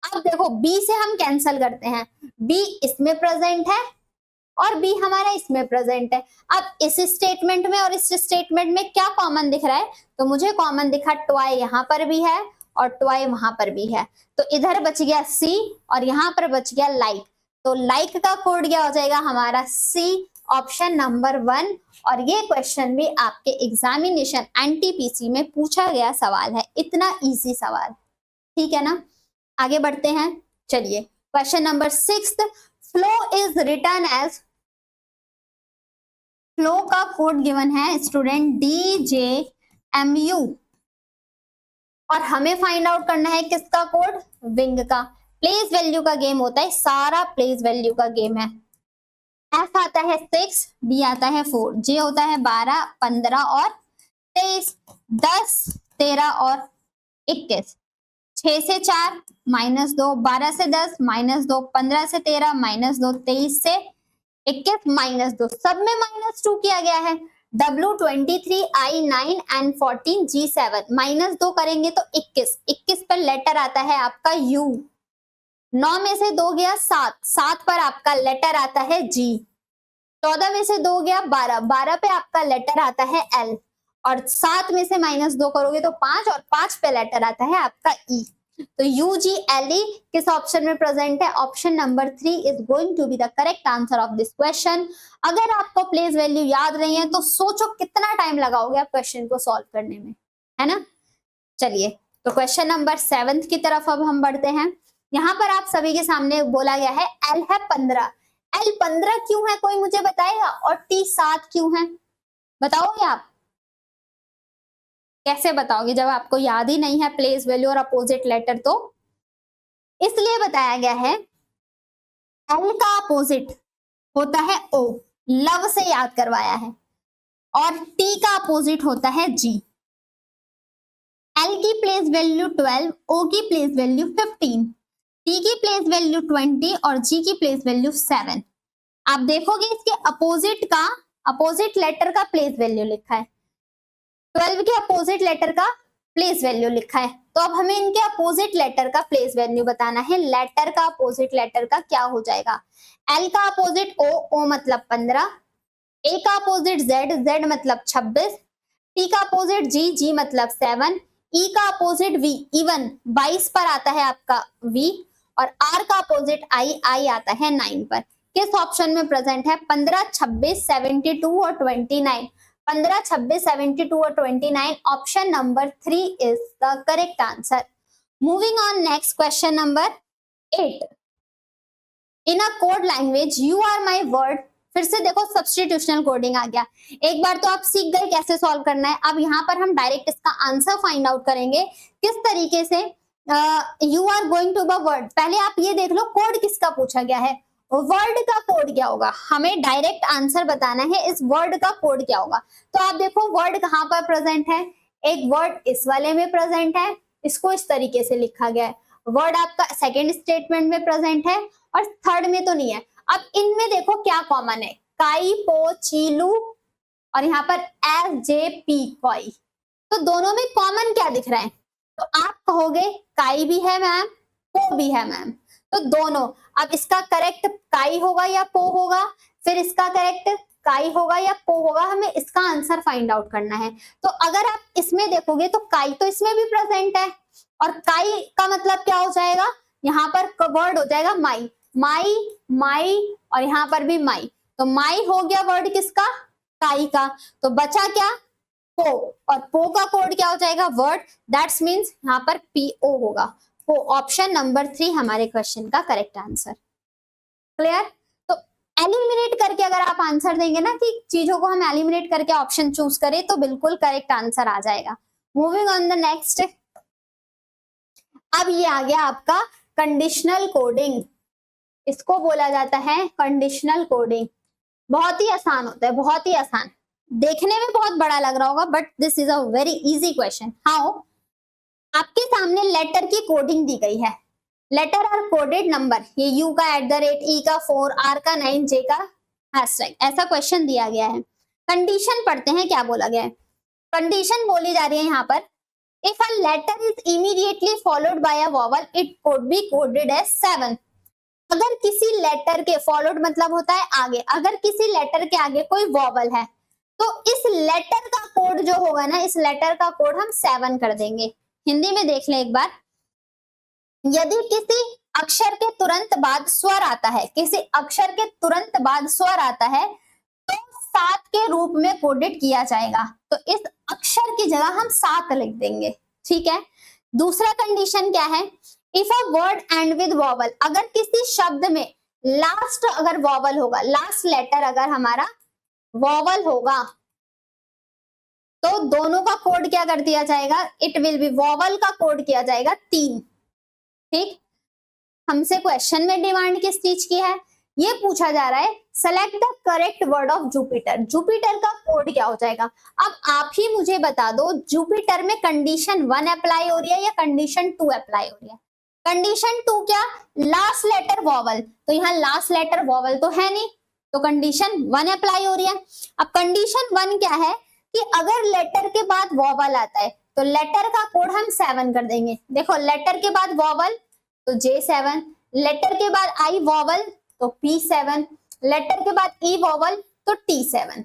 अब देखो बी से हम कैंसिल करते हैं, बी इसमें प्रेजेंट है और बी हमारा इसमें प्रेजेंट है। अब इस स्टेटमेंट में और इस स्टेटमेंट में क्या कॉमन दिख रहा है, तो मुझे कॉमन दिखा टॉय यहाँ पर भी है और टॉय वहां पर भी है, तो इधर बच गया सी और यहाँ पर बच गया लाइक। तो लाइक का कोड क्या हो जाएगा हमारा सी, ऑप्शन नंबर 1। और ये क्वेश्चन भी आपके एग्जामिनेशन NTPC में पूछा गया सवाल है, इतना इजी सवाल। ठीक है ना, आगे बढ़ते हैं। चलिए question number 6, flow is return as, flow का कोड गिवन है स्टूडेंट DJMU और हमें फाइंड आउट करना है किसका कोड, विंग का। प्लेस वैल्यू का गेम होता है, सारा प्लेस वैल्यू का गेम है। F आता है 6, B आता है 4, J होता है 12 15 और 23, 10 13 और 21, 6 से 4 -2, 12 से 10 -2, 15 से 13 -2, 23 से 21 -2, सब में -2 किया गया है। W23 I9 N14 G7 -2 करेंगे तो 21, 21 पर लेटर आता है आपका U, 9 में से 2 गया 7, 7 पर आपका लेटर आता है G, 14 में से 2 गया 12, 12 पे आपका लेटर आता है L और 7 में से -2 करोगे तो 5 और 5 पे लेटर आता है आपका E। तो UGLE किस ऑप्शन में प्रेजेंट है, option number 3 is going to be the correct answer of this question. अगर आपको प्लेस वैल्यू याद नहीं है तो सोचो कितना टाइम लगाओगे आप क्वेश्चन को सॉल्व करने में, है ना। चलिए तो क्वेश्चन नंबर 7 की तरफ अब हम बढ़ते हैं। यहाँ पर आप सभी के सामने बोला गया है L है 15, L 15 क्यों है कोई मुझे बताएगा, और T 7 क्यों है, बताओगे आप, कैसे बताओगे जब आपको याद ही नहीं है प्लेस वैल्यू और अपोजिट लेटर। तो इसलिए बताया गया है L का अपोजिट होता है O, लव से याद करवाया है, और T का अपोजिट होता है G। L की प्लेस वैल्यू 12, O की प्लेस वैल्यू 15, T की प्लेस वैल्यू 20 और G की प्लेस वैल्यू 7। आप देखोगे इसके अपोजिट का, अपोजिट लेटर का प्लेस वैल्यू लिखा है, 12 के अपोजिट लेटर का प्लेस वैल्यू लिखा है। तो अब हमें इनके अपोजिट लेटर का प्लेस वैल्यू बताना है। लेटर का अपोजिट लेटर का क्या हो जाएगा, L का अपोजिट O, O मतलब 15, A का अपोजिट Z, Z मतलब 26, T का अपोजिट G, G मतलब 7, E का अपोजिट V, इवन 22 पर आता है आपका V, और R का अपोजिट I, I आता है 9 पर। किस ऑप्शन में प्रेजेंट है? 15, 26, 72 और 29। 15, 26, 72 और 29, option number 3 is the correct answer. Moving on, next question number 8। In a code language you are my word, फिर से देखो सब्स्टिट्यूशनल कोडिंग आ गया। एक बार तो आप सीख गए कैसे सॉल्व करना है, अब यहाँ पर हम डायरेक्ट इसका आंसर फाइंड आउट करेंगे किस तरीके से। You are going to the word, पहले आप ये देख लो कोड किसका पूछा गया है, वर्ड का कोड क्या होगा, हमें डायरेक्ट आंसर बताना है इस वर्ड का कोड क्या होगा। तो आप देखो वर्ड कहाँ पर प्रेजेंट है, एक वर्ड इस वाले में प्रेजेंट है, इसको इस तरीके से लिखा गया है। वर्ड आपका सेकेंड स्टेटमेंट में प्रेजेंट है और थर्ड में तो नहीं है। अब इनमें देखो क्या कॉमन है, काई, पो, चीलू और यहाँ पर एस, जे, पी, कोई, तो दोनों में कॉमन क्या दिख रहा है? तो आप कहोगे काई भी है मैम, पो भी है मैम, तो दोनों। अब इसका करेक्ट काई होगा या पो होगा, फिर इसका करेक्ट काई होगा या पो होगा, हमें इसका आंसर फाइंड आउट करना है। तो अगर आप इसमें देखोगे तो काई तो इसमें भी प्रेजेंट है, और काई का मतलब क्या हो जाएगा, यहाँ पर वर्ड हो जाएगा माई, माई, माई, और यहाँ पर भी माई, तो माई हो गया वर्ड किसका, काई का। तो बचा क्या, पो, और पो का कोड क्या हो जाएगा, वर्ड, दैट्स मीन्स यहाँ पर पीओ होगा। तो ऑप्शन नंबर 3 हमारे क्वेश्चन का करेक्ट आंसर। क्लियर? तो एलिमिनेट करके अगर आप आंसर देंगे ना कि चीजों को हम एलिमिनेट करके ऑप्शन चूज करें तो बिल्कुल करेक्ट आंसर आ जाएगा। मूविंग ऑन द नेक्स्ट, अब ये आ गया आपका कंडीशनल कोडिंग, इसको बोला जाता है कंडीशनल कोडिंग। बहुत ही आसान होता है, बहुत ही आसान, देखने में बहुत बड़ा लग रहा होगा but this is a very easy question. How? आपके सामने लेटर की कोडिंग दी गई है, लेटर आर कोडेड नंबर, ये यू का @ ई का 4, आर का 9, जे का हैशटैग, ऐसा क्वेश्चन दिया गया है। कंडीशन पढ़ते हैं क्या बोला गया है। कंडीशन बोली जा रही है यहाँ पर, if a letter is immediately followed by a vowel it could be coded as 7। अगर किसी लेटर के, फॉलोड मतलब होता है आगे, अगर किसी लेटर के आगे कोई वॉवल है तो इस लेटर का कोड जो होगा ना, इस लेटर का कोड हम 7 कर देंगे। हिंदी में देख लें एक बार, यदि किसी अक्षर के तुरंत बाद स्वर आता है, किसी अक्षर के तुरंत बाद स्वर आता है तो 7 के रूप में कोडेड किया जाएगा, तो इस अक्षर की जगह हम 7 लिख देंगे। ठीक है। दूसरा कंडीशन क्या है, if a word and with vowel, अगर किसी शब्द में लास्ट अगर वॉवल होगा, लास्ट लेटर अगर हमारा वॉवल होगा तो दोनों का कोड क्या कर दिया जाएगा, इट विल बी, वॉवल का कोड किया जाएगा 3। ठीक, हमसे क्वेश्चन में डिमांड किस चीज की है, ये पूछा जा रहा है select the correct word of Jupiter, Jupiter का कोड क्या हो जाएगा। अब आप ही मुझे बता दो जुपिटर में कंडीशन 1 अप्लाई हो रही है या कंडीशन 2 अप्लाई हो रही है। कंडीशन 2 क्या, लास्ट लेटर वॉवल, तो यहाँ लास्ट लेटर वॉवल तो है नहीं, तो कंडीशन 1 अप्लाई हो रही है। अब कंडीशन 1 क्या है कि अगर लेटर के बाद वॉवल आता है तो लेटर का कोड हम 7 कर देंगे। देखो लेटर के बाद वॉवल तो J7, लेटर के बाद I वॉवल तो P7, लेटर के बाद E वॉवल तो T7।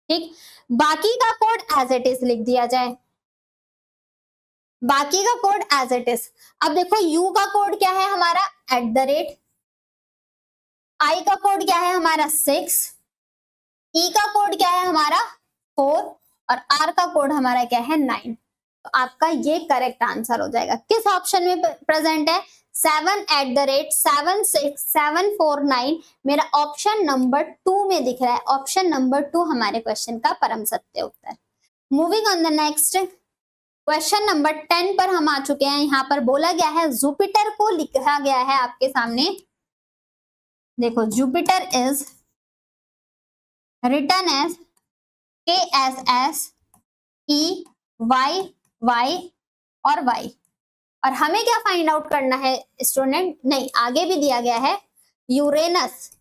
ठीक, बाकी का कोड एज इट इज लिख दिया जाए, बाकी का कोड एज इट इज। अब देखो U का कोड क्या है हमारा @, I का कोड क्या है हमारा 6, E का कोड क्या है हमारा 4 और R का कोड हमारा क्या है 9। तो आपका ये करेक्ट आंसर हो जाएगा। किस ऑप्शन में प्रेजेंट है, 7 @ 76749, मेरा ऑप्शन नंबर 2 में दिख रहा है। ऑप्शन नंबर 2 हमारे क्वेश्चन का परम सत्य उत्तर। Moving on the next, question number 10 पर हम आ चुके हैं। यहाँ पर बोला गया है जुपिटर को लिखा गया है आपके सामने, देखो Jupiter is written as KSSEY Y और Y, और हमें क्या फाइंड आउट करना है स्टूडेंट, नहीं आगे भी दिया गया है Uranus,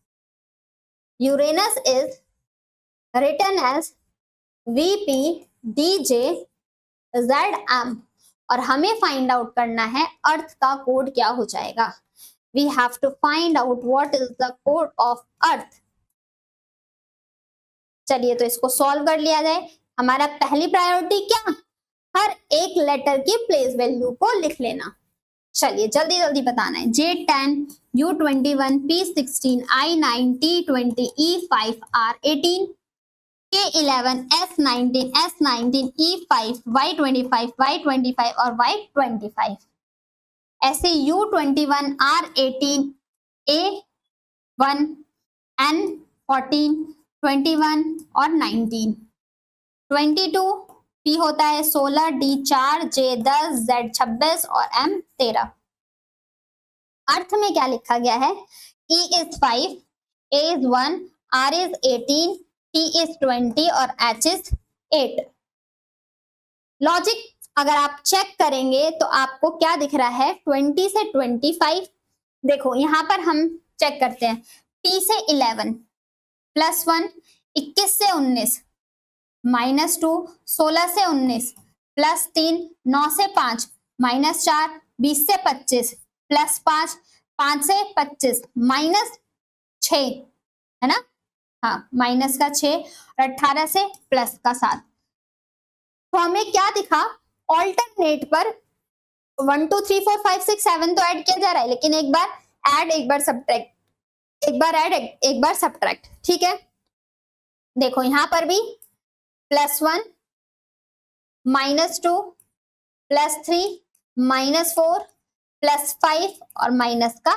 Uranus is written as VPDJZM, और हमें फाइंड आउट करना है अर्थ का कोड क्या हो जाएगा। We have to find out what is the code of earth. चलिए तो इसको सॉल्व कर लिया जाए। हमारा पहली प्रायोरिटी क्या, हर एक लेटर की प्लेस वैल्यू को लिख लेना। चलिए जल्दी जल्दी बताना है। J10, U21, P16, I9, T20, E5, R18, K11, S19, S19, E5, Y25, Y25 और Y25। ऐसे U21, R18, A1, N14, 21 और 19। 22 P होता है 16, D 4, J 10, Z 26 और M 13। अर्थ में क्या लिखा गया है, E is 5, A is 1, R is 18, T is 20 और H is 8। लॉजिक अगर आप चेक करेंगे तो आपको क्या दिख रहा है, 20 से 25। देखो यहां पर हम चेक करते हैं, T से 11 +1, 21 से 19 -2, 16 से 19 +3, 9 से 5 -4, 20 से 25 +5, 5 से 25 -6 है ना, हाँ -6 और 18 से +7। तो हमें क्या दिखा, ऑल्टरनेट पर 1 2 3 4 5 6 7 तो ऐड किया जा रहा है, लेकिन एक बार ऐड एक बार सब्ट्रैक्ट, एक बार ऐड एक बार सब्ट्रैक्ट। ठीक है, देखो यहां पर भी +1 -2 +3 -4 +5 और -6।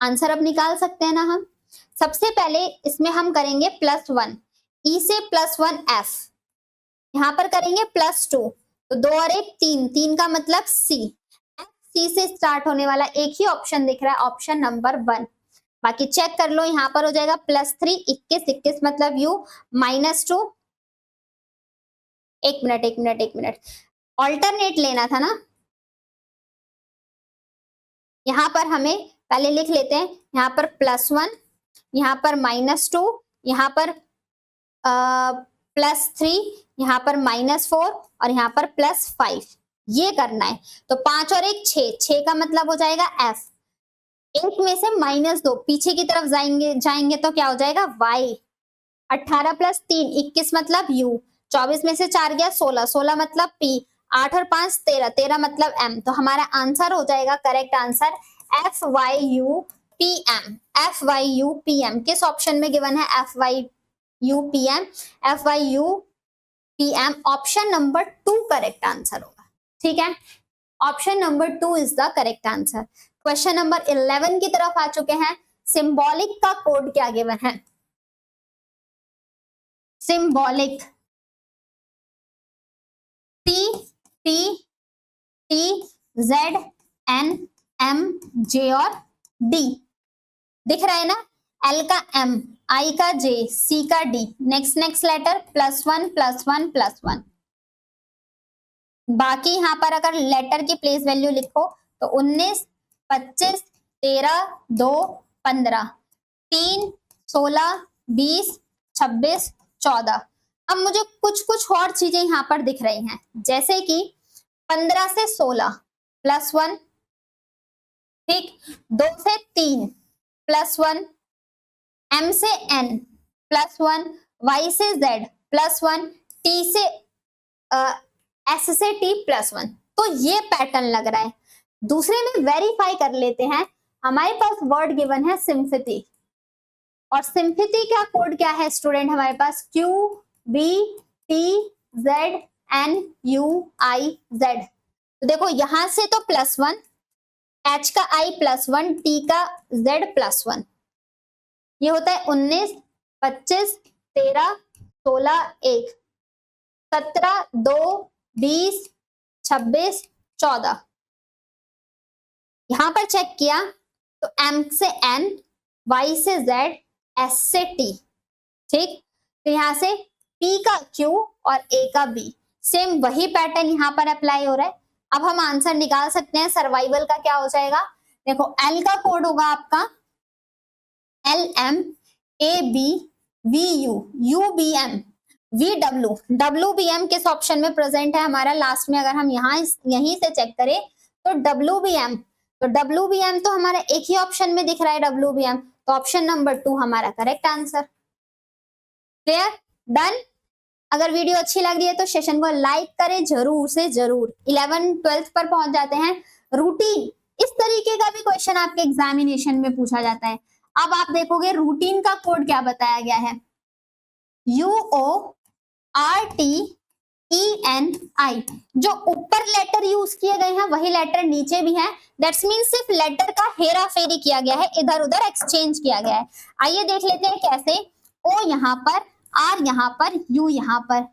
आंसर अब निकाल सकते हैं ना हम। सबसे पहले इसमें हम करेंगे +1, ई से +1 F, यहां पर करेंगे +2 तो 2 और 1 3, 3 का मतलब C, सी से स्टार्ट होने वाला एक ही ऑप्शन दिख रहा है, ऑप्शन नंबर 1। बाकी चेक कर लो, यहां पर हो जाएगा +3, 21 21 मतलब U -2। एक मिनट ऑल्टरनेट लेना था ना, यहां पर हमें पहले लिख लेते हैं, यहां पर +1, यहां पर -2, यहां पर +3, यहां पर -4 और यहां पर +5, ये करना है। तो 5 और 1 6, 6 का मतलब हो जाएगा F, एक में से -2 पीछे की तरफ जाएंगे तो क्या हो जाएगा Y। 18 + 3 21 मतलब U, 24 में से 4 गया 16, 16 मतलब P, 8 और 5 13, 13 मतलब M। तो हमारा आंसर हो जाएगा, करेक्ट आंसर FYUPM। FYUPM किस ऑप्शन में गिवन है, FYUPM, FYUPM option number 2 correct answer होगा। ठीक है, option number 2 is the correct answer. Question number 11 की तरफ आ चुके हैं। सिंबॉलिक का कोड क्या गिवन है, symbolic T T T Z N M J और D दिख रहा है ना, L का M, I का J, C का D, नेक्स्ट लेटर +1 +1 +1। बाकी यहां पर अगर लेटर की प्लेस वैल्यू लिखो तो 19 25 13 2 15 3 16 20 26 14। अब मुझे कुछ और चीजें यहां पर दिख रही हैं, जैसे कि 15 से 16 +1, ठीक, 2 से 3 +1, M से N +1, Y से Z +1, T से S से T +1। तो ये पैटर्न लग रहा है। दूसरे में वेरीफाई कर लेते हैं, हमारे पास वर्ड गिवन है सिंपैथी, और सिंपैथी का कोड क्या है स्टूडेंट, हमारे पास Q B T Z N U I Z। तो देखो यहां से तो +1, H का I +1, T का Z +1, ये होता है 19 25 13 16 1 17 2 20 26 14। यहां पर चेक किया तो M से N, Y से Z, S से T, ठीक, तो यहां से P का Q और A का B, सेम वही पैटर्न यहां पर अप्लाई हो रहा है। अब हम आंसर निकाल सकते हैं, सर्वाइवल का क्या हो जाएगा, देखो L का कोड होगा आपका LM AB VU UBM VW, WBM किस ऑप्शन में प्रेजेंट है हमारा, लास्ट में अगर हम यहीं से चेक करें तो WBM, तो WBM तो हमारा एक ही ऑप्शन में दिख रहा है WBM, तो ऑप्शन नंबर 2 हमारा करेक्ट आंसर। Clear, done. अगर वीडियो अच्छी लग रही है तो सेशन को लाइक करें जरूर से जरूर। 11th-12th पर पहुंच जाते हैं। रूटीन, इस तरीके का भी क्वेश्चन आपके एग्जामिनेशन में पूछा जाता है। अब आप देखोगे रूटीन का कोड क्या बताया गया है, UORTENI। जो ऊपर लेटर यूज किए गए हैं वही लेटर नीचे भी है, दैट्स मीन सिर्फ लेटर का हेरा फेरी किया गया है, इधर उधर एक्सचेंज किया गया है। आइए देख लेते हैं कैसे। ओ यहाँ पर, आर यहाँ पर, यू यहाँ पर,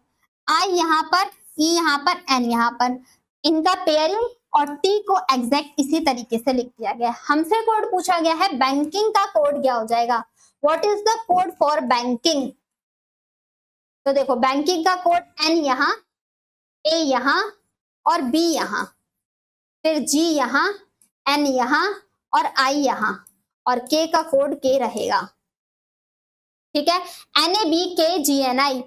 आई यहाँ पर, ई यहाँ पर, एन यहाँ पर, इनका पेयरिंग और टी को एग्जैक्ट इसी तरीके से लिख दिया गया है। हमसे कोड पूछा गया है, बैंकिंग का कोड क्या हो जाएगा, what is the code for banking. तो देखो बैंकिंग का कोड एन यहाँ, ए यहाँ और बी यहाँ, फिर जी यहाँ, एन यहाँ और आई यहाँ, और के का कोड के रहेगा। ठीक है, NABKGNI,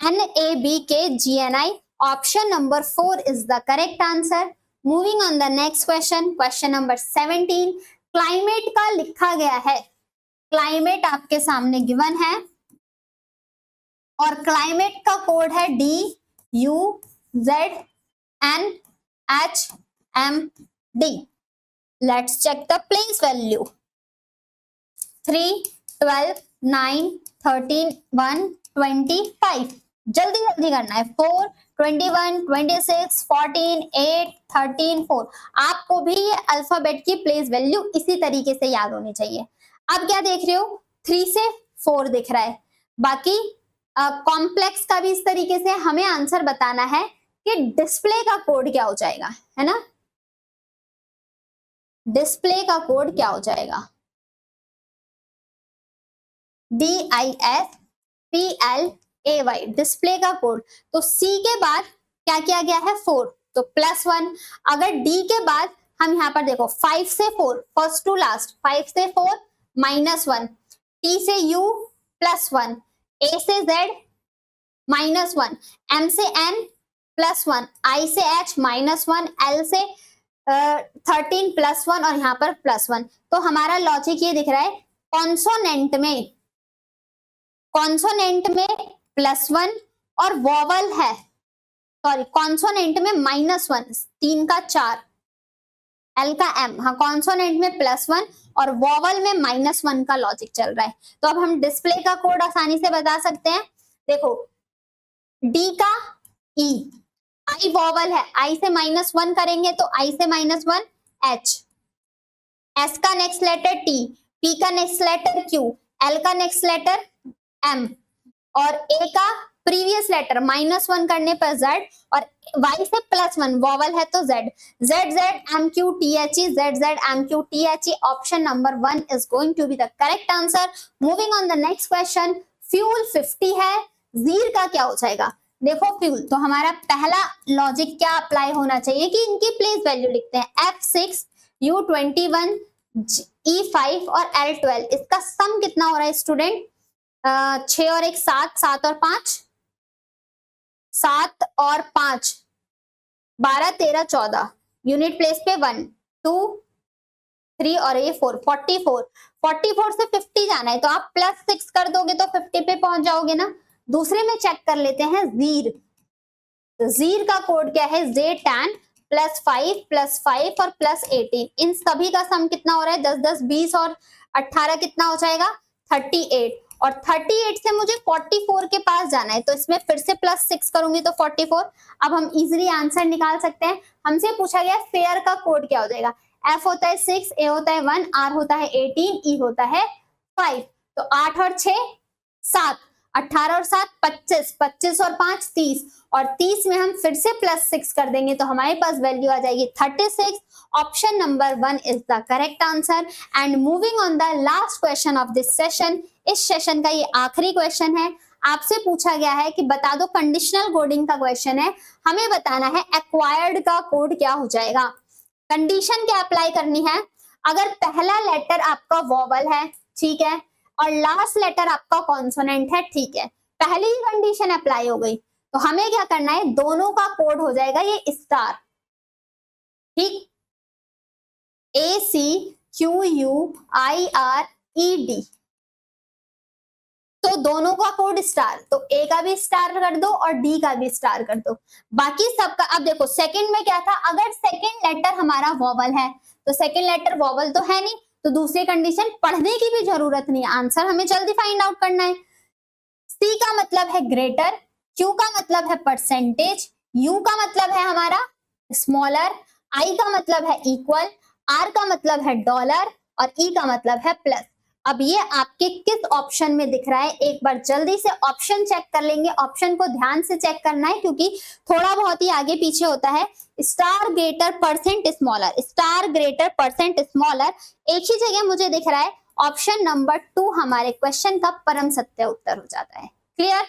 NABKGNI, option number 4 is the correct answer. Moving on the next question, question number 17। Climate का लिखा गया है, क्लाइमेट आपके सामने गिवन है और क्लाइमेट का कोड है DUZNHMD। Let's check the place value. 3, 12, 9, 13, 1, 25। जल्दी जल्दी करना है। 4, 21, 26, 14, 8, 13, 4। आपको भी ये अल्फाबेट की प्लेस वैल्यू इसी तरीके से याद होनी चाहिए। अब क्या देख रहे हो, 3 से 4 दिख रहा है। बाकी कॉम्प्लेक्स का भी इस तरीके से हमें आंसर बताना है कि डिस्प्ले का कोड क्या हो जाएगा, है ना। डिस्प्ले का कोड क्या हो जाएगा, DISPLAY, डिस्प्ले का कोड। तो C के बाद क्या किया गया है, 4, तो +1। अगर D के बाद हम यहाँ पर देखो 5 से 4, फर्स्ट टू लास्ट, 5 से 4 -1, T से U +1, A से Z -1, M से N +1, I से H -1, L से 13 +1 और यहाँ पर +1। तो हमारा लॉजिक ये दिख रहा है, कॉन्सोनेंट में +1 और वॉवल है, सॉरी कॉन्सोनेंट में -1, 3 का 4, L का M, हाँ कॉन्सोनेंट में +1 और वॉवल में -1 का लॉजिक चल रहा है। तो अब हम डिस्प्ले का कोड आसानी से बता सकते हैं। देखो D का E, I वॉवल है, I से -1 करेंगे तो I से -1 H, S का नेक्स्ट लेटर T, P का नेक्स्ट लेटर Q, L का नेक्स्ट लेटर M और A का प्रीवियस लेटर -1 करने पर Z और Y से +1 वॉवल है तो Z, ZZMQTHE, ZZMQTHE, option number 1 is going to be the correct answer. Moving on the next question, fuel 50 है, जीर का क्या हो जाएगा। देखो फ्यूल, तो हमारा पहला लॉजिक क्या अप्लाई होना चाहिए कि इनकी प्लेस वैल्यू लिखते हैं, F6, U21, E5 और L12। इसका सम कितना हो रहा है स्टूडेंट, 6 और 1 7, 7 और 5 7 और 5 12, 13, 14, यूनिट प्लेस पे 1, 2, 3 और ये 4, 44 से 50 जाना है तो आप +6 कर दोगे तो 50 पे पहुंच जाओगे ना। दूसरे में चेक कर लेते हैं जीर। जीर का कोड क्या है, Z10 +5 +5 और +18। इन सभी का सम कितना हो रहा है, 10 10 20 और 18 कितना हो जाएगा 38, और 38 से मुझे 44 के पास जाना है तो इसमें फिर से +6 करूंगी तो 44। अब हम इजीली आंसर निकाल सकते हैं। हमसे पूछा गया फेयर का कोड क्या हो जाएगा, F होता है 6, A होता है 1, R होता है 18, E होता है 5। तो 8 और 6 7, 18 और 7 25, 25 और 5 30, और 30 में हम फिर से +6 कर देंगे तो हमारे पास वैल्यू आ जाएगी 36। Option number 1 is the correct answer. And moving on the last question of this session, इस सेशन का ये आखिरी क्वेश्चन है। आपसे पूछा गया है कि बता दो, कंडीशनल कोडिंग का क्वेश्चन है, हमें बताना है एक्वायर्ड का कोड क्या हो जाएगा। कंडीशन क्या अप्लाई करनी है, अगर पहला लेटर आपका वॉवल है, ठीक है, और लास्ट लेटर आपका कॉन्सोनेंट है, ठीक है, पहली ही कंडीशन अप्लाई हो गई, तो हमें क्या करना है, दोनों का कोड हो जाएगा ये स्टार, ठीक, ACQUIRED। तो दोनों का कोड स्टार, तो ए का भी स्टार कर दो और डी का भी स्टार कर दो, बाकी सबका। अब देखो सेकंड में क्या था, अगर सेकंड लेटर हमारा वॉवल है तो सेकंड लेटर वॉवल तो है नहीं, तो दूसरी कंडीशन पढ़ने की भी जरूरत नहीं है, आंसर हमें जल्दी फाइंड आउट करना है। सी का मतलब है ग्रेटर, क्यू का मतलब है परसेंटेज, यू का मतलब है हमारा स्मॉलर, आई का मतलब है इक्वल, आर का मतलब है डॉलर और ई का मतलब है प्लस। अब ये आपके किस ऑप्शन में दिख रहा है, एक बार जल्दी से ऑप्शन चेक कर लेंगे। ऑप्शन को ध्यान से चेक करना है क्योंकि थोड़ा बहुत ही आगे पीछे होता है। Star greater percent smaller, star greater percent smaller, एक ही जगह मुझे दिख रहा है। ऑप्शन नंबर 2 हमारे क्वेश्चन का परम सत्य उत्तर हो जाता है। क्लियर?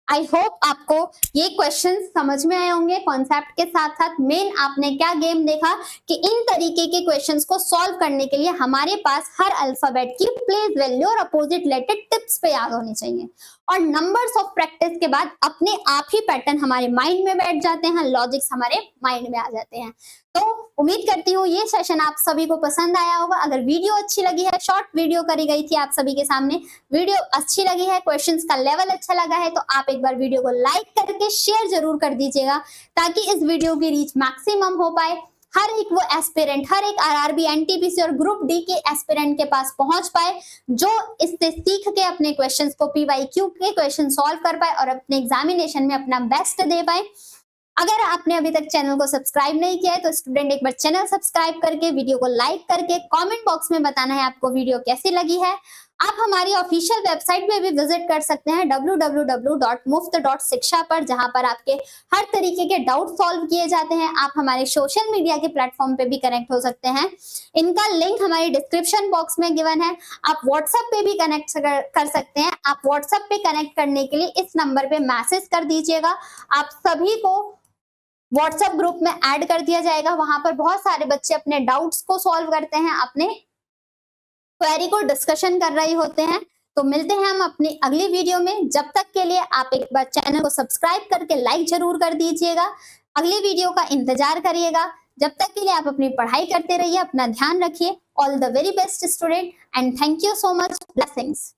आई होप आपको ये क्वेश्चन समझ में आए होंगे। कॉन्सेप्ट के साथ साथ मेन आपने क्या गेम देखा कि इन तरीके के क्वेश्चंस को सॉल्व करने के लिए हमारे पास हर अल्फाबेट की प्लेस वैल्यू और अपोजिट लेटर टिप्स पे याद होनी चाहिए, और नंबर्स ऑफ प्रैक्टिस के बाद अपने आप ही पैटर्न हमारे माइंड में बैठ जाते हैं, लॉजिक्स हमारे माइंड में आ जाते हैं। तो उम्मीद करती हूँ ये सेशन आप सभी को पसंद आया होगा। अगर वीडियो अच्छी लगी है, शॉर्ट वीडियो करी गई थी आप सभी के सामने, वीडियो अच्छी लगी है, क्वेश्चंस का लेवल अच्छा लगा है, तो आप एक बार वीडियो को लाइक करके शेयर जरूर कर दीजिएगा ताकि इस वीडियो की रीच मैक्सिमम हो पाए, हर एक वो एस्पिरेंट, हर एक आरआरबी, एनटीपीसी और ग्रुप डी के एस्पिरेंट के पास पहुंच पाए जो इससे सीख के अपने क्वेश्चंस को पीवाईक्यू के क्वेश्चन सॉल्व कर पाए और अपने एग्जामिनेशन में अपना बेस्ट दे पाए। अगर आपने अभी तक चैनल को सब्सक्राइब नहीं किया है तो स्टूडेंट एक बार चैनल सब्सक्राइब करके वीडियो को लाइक करके कमेंट बॉक्स में बताना है आपको वीडियो कैसी लगी है। आप हमारी ऑफिशियल वेबसाइट पे भी विजिट कर सकते हैं www.muft.shiksha पर, जहां पर आपके हर तरीके के डाउट सॉल्व किए जाते हैं। आप हमारे सोशल मीडिया के प्लेटफॉर्म पे भी कनेक्ट हो सकते हैं, इनका लिंक हमारे डिस्क्रिप्शन बॉक्स में गिवन है। आप व्हाट्सएप पे भी कनेक्ट कर सकते हैं। आप व्हाट्सएप पे कनेक्ट करने के लिए इस नंबर पे मैसेज कर दीजिएगा, आप सभी को व्हाट्सएप ग्रुप में ऐड कर दिया जाएगा। वहां पर बहुत सारे बच्चे अपने डाउट्स को सॉल्व करते हैं, अपने क्वेरी को डिस्कशन कर रहे होते हैं। तो मिलते हैं हम अपनी अगली वीडियो में, जब तक के लिए आप एक बार चैनल को सब्सक्राइब करके लाइक जरूर कर दीजिएगा, अगली वीडियो का इंतजार करिएगा। जब तक के लिए आप अपनी पढ़ाई करते रहिए, अपना ध्यान रखिए। All the very best student and thank you so much. Blessings.